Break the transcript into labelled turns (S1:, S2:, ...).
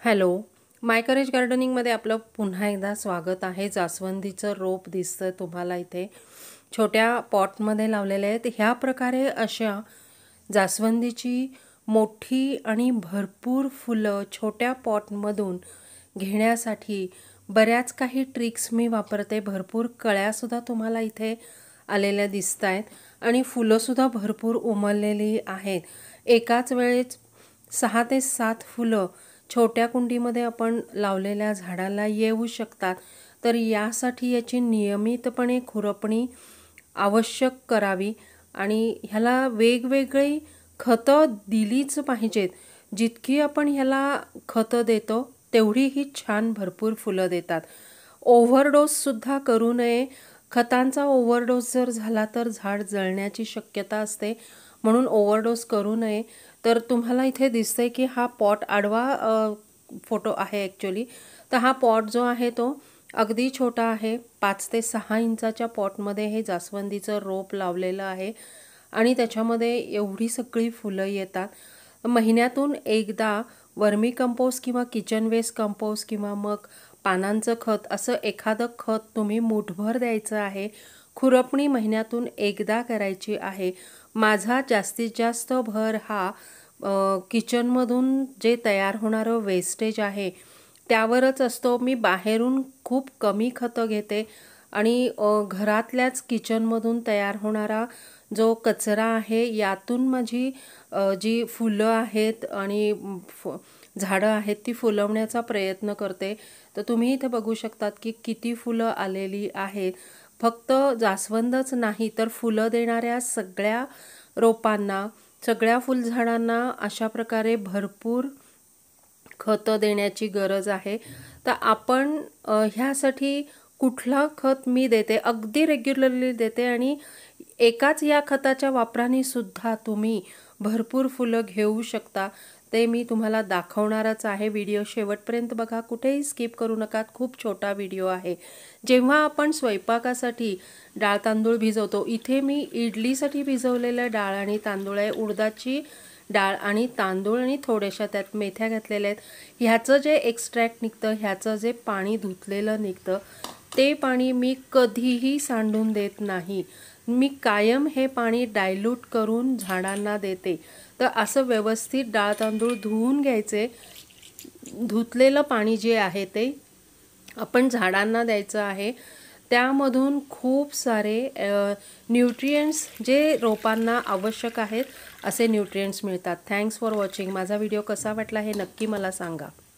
S1: Hello, माय courage गार्डनिंगमध्ये आपलं पुन्हा एकदा स्वागत आहे। जास्वंदीचं रोप दिसतं तुम्हाला इथे छोट्या पॉटमध्ये लावलेले आहेत। ह्या प्रकारे अशा जास्वंदीची मोठी आणि भरपूर फुलं छोट्या पॉटमधून घेण्यासाठी बऱ्याच काही ट्रिक्स मी वापरते। भरपूर कळ्यासुद्धा तुम्हाला इथे आलेल्या दिसत आहेत आणि फुलंसुद्धा भरपूर उमललेली आहेत। एकाच वेळेस 6 ते 7 फुलं छोट्या कुंडीमध्ये आपण लावलेल्या झाडाला येऊ शकतात। तर यासाठी याची नियमितपणे खुरपणी आवश्यक करावी आणि ह्याला वेगवेगळी खतं दिलीच पाहिजेत। जितकी आपण ह्याला खतं देतो तेवढी ही छान भरपूर फुलं देतात। ओव्हरडोससुद्धा करू नये। खतांचा ओव्हरडोस जर झाला तर झाड जळण्याची शक्यता असते, म्हणून ओव्हरडोस करू नये। तर तुम्हाला इथे दिसतंय की हा पॉट आडवा फोटो आहे ॲक्च्युअली। तर हा पॉट जो आहे तो अगदी छोटा आहे। 5 ते 6 इंचाच्या पॉटमध्ये हे जास्वंदीचं रोप लावलेलं आहे आणि त्याच्यामध्ये एवढी सगळी फुलं येतात। महिन्यातून एकदा वर्मी कंपोस्ट किंवा किचन वेस्ट कंपोस्ट किंवा मग पानांचं खत असं एखादं खत तुम्ही मूठभर द्यायचं आहे। खुरपणी महिन्यातून एकदा करायची आहे। माझा जास्तीत जास्त भर हा किचनमधून जे तयार होणारं वेस्टेज आहे त्यावरच असतो। मी बाहेरून खूप कमी खतं घेते आणि घरातल्याच किचनमधून तयार होणारा जो कचरा आहे यातून माझी जी फुलं आहेत आणि झाडं आहेत ती फुलवण्याचा प्रयत्न करते। तर तुम्ही इथे बघू शकतात की किती फुलं आलेली आहेत। फक्त जास्वंदच नाही तर फुलं देणाऱ्या सगळ्या रोपांना, सगळ्या फुलझाडांना अशा प्रकारे भरपूर खतं देण्याची गरज आहे। तर आपण ह्यासाठी कुठला खत मी देते, अगदी रेग्युलरली देते आणि एकाच या खताच्या वापराने सुद्धा तुम्ही भरपूर फुलं घेऊ शकता। ते मी तुम्हाला दाखवणारच आहे। व्हिडिओ शेवटपर्यंत बघा, कुठेही स्किप करू नका। खूप छोटा व्हिडिओ आहे। जेव्हा आपण स्वयंपाकासाठी डाळ तांदूळ भिजवतो, इथे मी इडलीसाठी भिजवलेलं डाळ आणि तांदूळ आहे। उडदाची डाळ आणि तांदूळ आणि थोड्याशा त्यात मेथ्या घातलेल्या आहेत। ह्याचं जे एक्स्ट्रॅक्ट निघतं, ह्याचं जे पाणी धुतलेलं निघतं, ते पाणी मी कधीही सांडून देत नाही। मी कायम हे पाणी डायल्यूट करून झाडांना देते। तर असं व्यवस्थित डाळ तांदूळ धुवून घ्यायचे। धुतलेलं पाणी जे आहे ते आपण झाडांना द्यायचं आहे। त्यामधून खूप सारे न्यूट्रिएंट्स जे रोपांना आवश्यक आहेत असे न्यूट्रिएंट्स मिळतात। Thanks for watching. माझा व्हिडिओ कसा वाटला हे नक्की मला सांगा।